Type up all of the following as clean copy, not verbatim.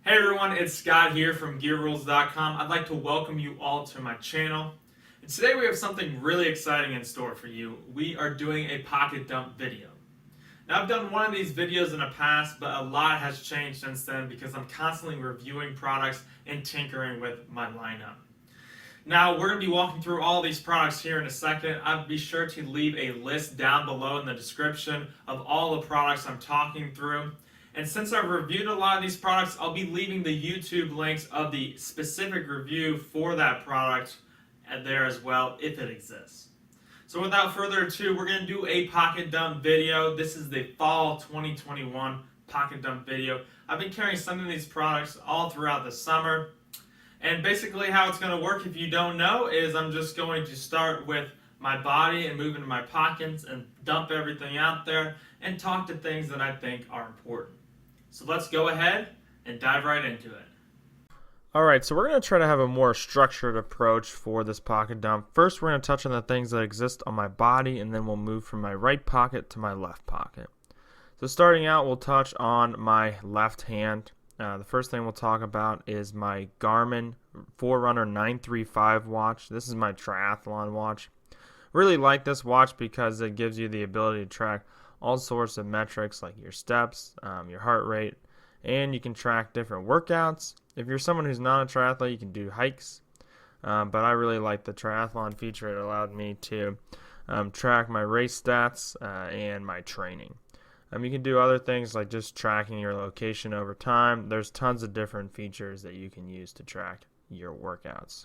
Hey everyone, it's Scott here from GearRules.com. I'd like to welcome you all to my channel. And today we have something really exciting in store for you. We are doing a pocket dump video. Now I've done one of these videos in the past, but a lot has changed since then because I'm constantly reviewing products and tinkering with my lineup. Now we're going to be walking through all these products here in a second. I'll be sure to leave a list down below in the description of all the products I'm talking through. And since I've reviewed a lot of these products, I'll be leaving the YouTube links of the specific review for that product there as well, if it exists. So without further ado, we're going to do a pocket dump video. This is the fall 2021 pocket dump video. I've been carrying some of these products all throughout the summer. And basically how it's going to work, if you don't know, is I'm just going to start with my body and move into my pockets and dump everything out there and talk to things that I think are important. So let's go ahead and dive right into it. Alright, so we're going to try to have a more structured approach for this pocket dump. First, we're going to touch on the things that exist on my body, and then we'll move from my right pocket to my left pocket. So starting out, we'll touch on my left hand. The first thing we'll talk about is my Garmin Forerunner 935 watch. This is my triathlon watch. Really like this watch because it gives you the ability to track all sorts of metrics like your steps, your heart rate, and you can track different workouts. If you're someone who's not a triathlete, you can do hikes, but I really like the triathlon feature. It allowed me to track my race stats and my training. You can do other things like just tracking your location over time. There's tons of different features that you can use to track your workouts.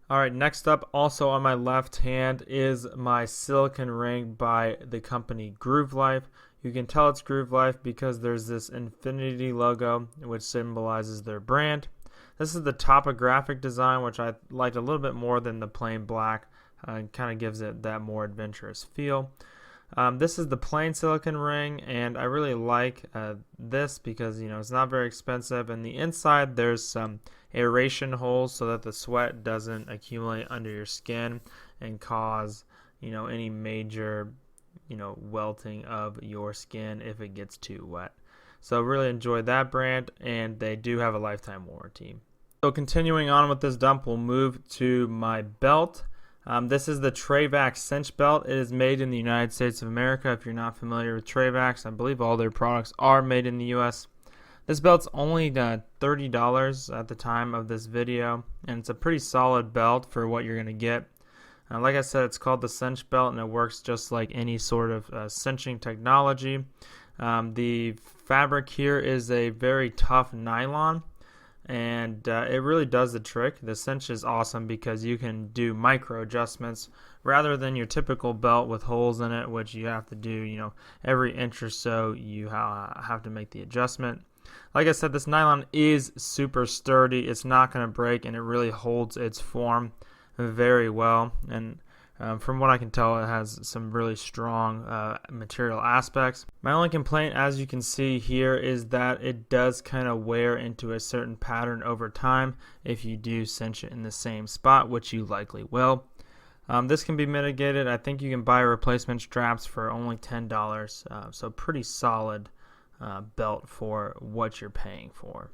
Alright, next up, also on my left hand, is my silicone ring by the company Groove Life. You can tell it's Groove Life because there's this infinity logo which symbolizes their brand. This is the topographic design, which I liked a little bit more than the plain black. It kind of gives it that more adventurous feel. This is the plain silicone ring, and I really like this because it's not very expensive. And the inside there's some aeration holes so that the sweat doesn't accumulate under your skin and cause any major welting of your skin if it gets too wet. So really enjoy that brand, and they do have a lifetime warranty. So continuing on with this dump, we'll move to my belt. This is the Trayvax Cinch belt. It is made in the United States of America. If you're not familiar with Trayvax, I believe all their products are made in the US. This belt's only $30 at the time of this video, and it's a pretty solid belt for what you're going to get. Like I said, it's called the Cinch belt, and it works just like any sort of cinching technology. The fabric here is a very tough nylon, and it really does the trick. The cinch is awesome because you can do micro adjustments rather than your typical belt with holes in it, which you have to do every inch or so. You have to make the adjustment. Like I said, this nylon is super sturdy. It's not going to break, and it really holds its form very well. And from what I can tell, it has some really strong material aspects. My only complaint, as you can see here, is that it does kind of wear into a certain pattern over time if you do cinch it in the same spot, which you likely will. This can be mitigated. I think you can buy replacement straps for only $10, so pretty solid belt for what you're paying for.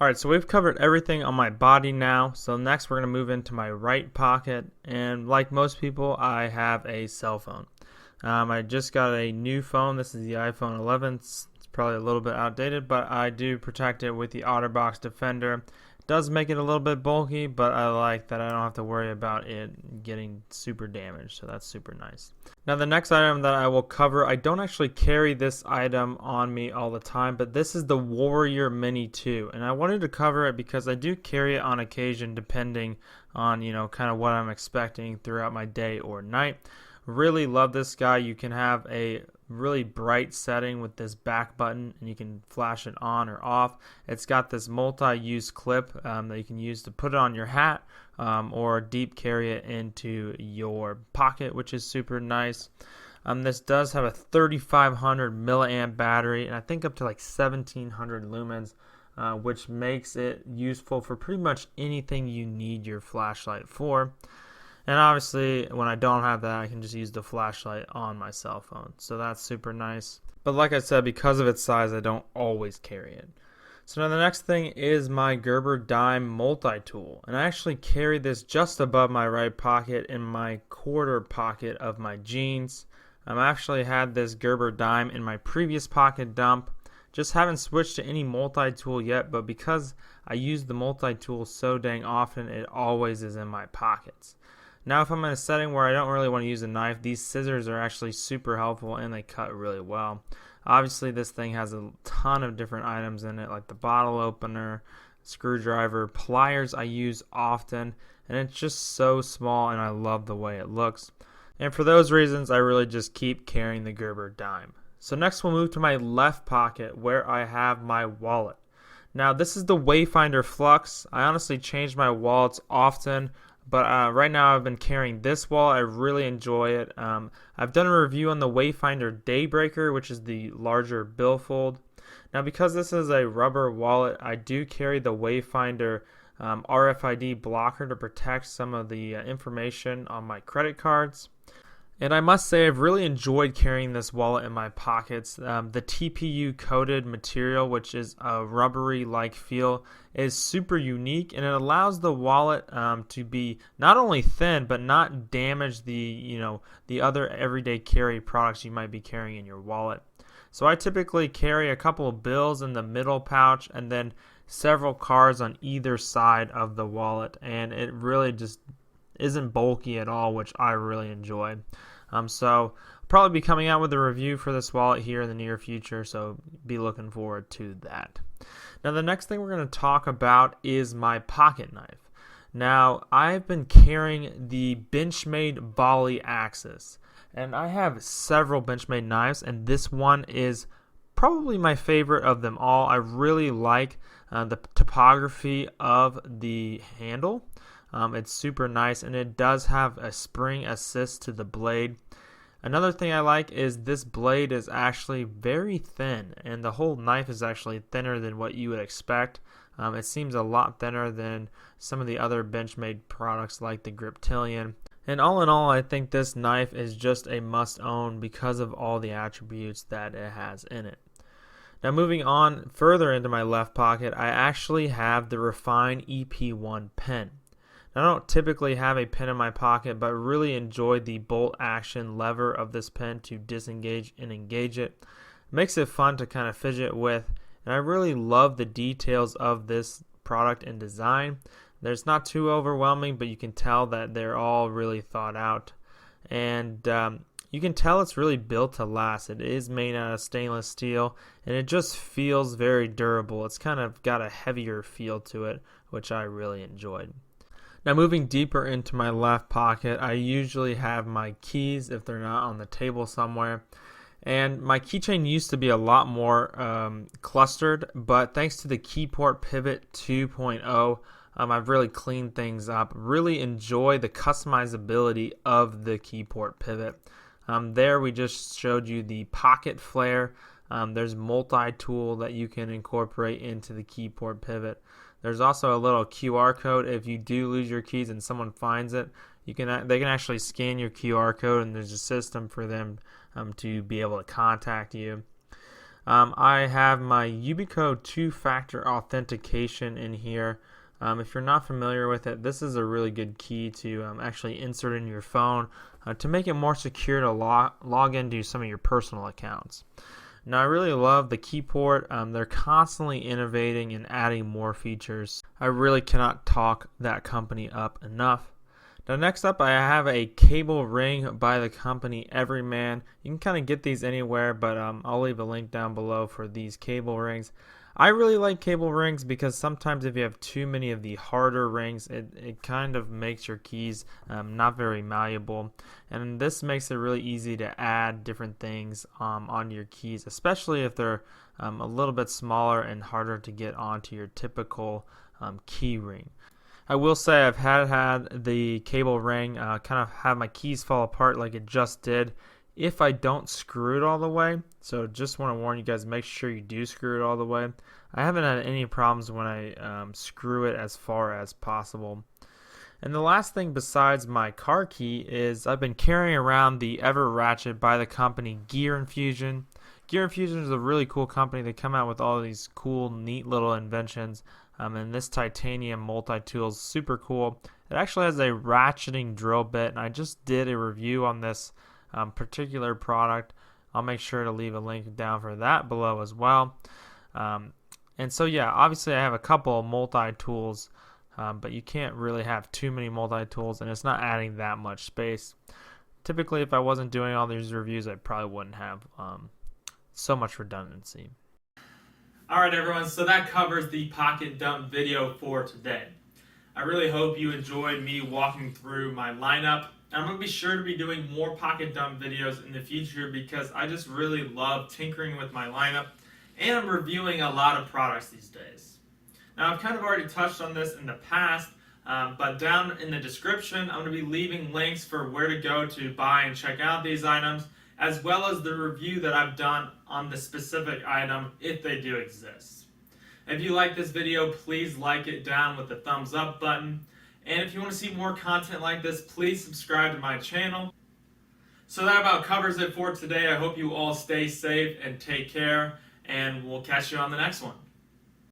Alright, so we've covered everything on my body now. So next we're going to move into my right pocket, and like most people, I have a cell phone. I just got a new phone. This is the iPhone 11. It's probably a little bit outdated, but I do protect it with the Otterbox Defender. It does make it a little bit bulky, but I like that I don't have to worry about it getting super damaged, so that's super nice. Now the next item that I will cover, I don't actually carry this item on me all the time, but this is the Warrior Mini 2, and I wanted to cover it because I do carry it on occasion depending on kind of what I'm expecting throughout my day or night. Really love this guy. You can have a really bright setting with this back button, and you can flash it on or off. It's got this multi-use clip that you can use to put it on your hat or deep carry it into your pocket, which is super nice. This does have a 3500 milliamp battery, and I think up to like 1700 lumens, which makes it useful for pretty much anything you need your flashlight for. And obviously, when I don't have that, I can just use the flashlight on my cell phone. So that's super nice. But like I said, because of its size, I don't always carry it. So now the next thing is my Gerber dime multi-tool, and I actually carry this just above my right pocket in my quarter pocket of my jeans. I actually had this Gerber dime in my previous pocket dump. Just haven't switched to any multi-tool yet, but because I use the multi-tool so dang often, it always is in my pockets. Now if I'm in a setting where I don't really want to use a knife, these scissors are actually super helpful and they cut really well. Obviously this thing has a ton of different items in it, like the bottle opener, screwdriver, pliers I use often, and it's just so small and I love the way it looks. And for those reasons, I really just keep carrying the Gerber dime. So next we'll move to my left pocket where I have my wallet. Now this is the Wayfinder Flux. I honestly change my wallets often, but right now I've been carrying this wallet. I really enjoy it. I've done a review on the Wayfinder Daybreaker, which is the larger billfold. Now because this is a rubber wallet, I do carry the Wayfinder RFID blocker to protect some of the information on my credit cards. And I must say I've really enjoyed carrying this wallet in my pockets. The TPU coated material, which is a rubbery like feel, is super unique, and it allows the wallet to be not only thin but not damage the other everyday carry products you might be carrying in your wallet. So I typically carry a couple of bills in the middle pouch and then several cards on either side of the wallet, and it really just isn't bulky at all, which I really enjoy. So I'll probably be coming out with a review for this wallet here in the near future, so be looking forward to that. Now the next thing we're going to talk about is my pocket knife. Now I've been carrying the Benchmade Volli Axis, and I have several Benchmade knives, and this one is probably my favorite of them all. I really like the topography of the handle. It's super nice, and it does have a spring assist to the blade. Another thing I like is this blade is actually very thin, and the whole knife is actually thinner than what you would expect. It seems a lot thinner than some of the other Benchmade products like the Griptilian. And all in all, I think this knife is just a must-own because of all the attributes that it has in it. Now moving on further into my left pocket, I actually have the Refyne EP1 pen. I don't typically have a pen in my pocket, but really enjoy the bolt action lever of this pen to disengage and engage it. It makes it fun to kind of fidget with, and I really love the details of this product and design. There's not too overwhelming, but you can tell that they're all really thought out, and you can tell it's really built to last. It is made out of stainless steel, and it just feels very durable. It's kind of got a heavier feel to it, which I really enjoyed. Now moving deeper into my left pocket, I usually have my keys if they're not on the table somewhere. And my keychain used to be a lot more clustered, but thanks to the Keyport Pivot 2.0, I've really cleaned things up. Really enjoy the customizability of the Keyport Pivot. There we just showed you the pocket flare. There's multi-tool that you can incorporate into the Keyport Pivot. There's also a little QR code. If you do lose your keys and someone finds it, they can actually scan your QR code, and there's a system for them to be able to contact you. I have my Yubico two-factor authentication in here. If you're not familiar with it, this is a really good key to actually insert in your phone to make it more secure to log into some of your personal accounts. Now I really love the Keyport. They're constantly innovating and adding more features. I really cannot talk that company up enough. Now next up I have a cable ring by the company Everyman. You can kind of get these anywhere, but I'll leave a link down below for these cable rings. I really like cable rings because sometimes if you have too many of the harder rings, it kind of makes your keys not very malleable. And this makes it really easy to add different things onto your keys, especially if they're a little bit smaller and harder to get onto your typical key ring. I will say I've had the cable ring kind of have my keys fall apart like it just did if I don't screw it all the way. So just want to warn you guys, make sure you do screw it all the way. I haven't had any problems when I screw it as far as possible. And the last thing besides my car key is I've been carrying around the EverRatchet by the company Infusion. Gear Infusion is a really cool company. They come out with all these cool, neat little inventions. And this titanium multi-tool is super cool. It actually has a ratcheting drill bit, and I just did a review on this particular product. I'll make sure to leave a link down for that below as well. And so yeah, obviously I have a couple of multi-tools, but you can't really have too many multi-tools, and it's not adding that much space. Typically, if I wasn't doing all these reviews, I probably wouldn't have so much redundancy. Alright everyone, so that covers the pocket dump video for today. I really hope you enjoyed me walking through my lineup. I'm going to be sure to be doing more pocket dump videos in the future because I just really love tinkering with my lineup, and I'm reviewing a lot of products these days. Now I've kind of already touched on this in the past, but down in the description I'm going to be leaving links for where to go to buy and check out these items, as well as the review that I've done on the specific item if they do exist. If you like this video, please like it down with the thumbs up button. And if you want to see more content like this, please subscribe to my channel. So that about covers it for today. I hope you all stay safe and take care, and we'll catch you on the next one.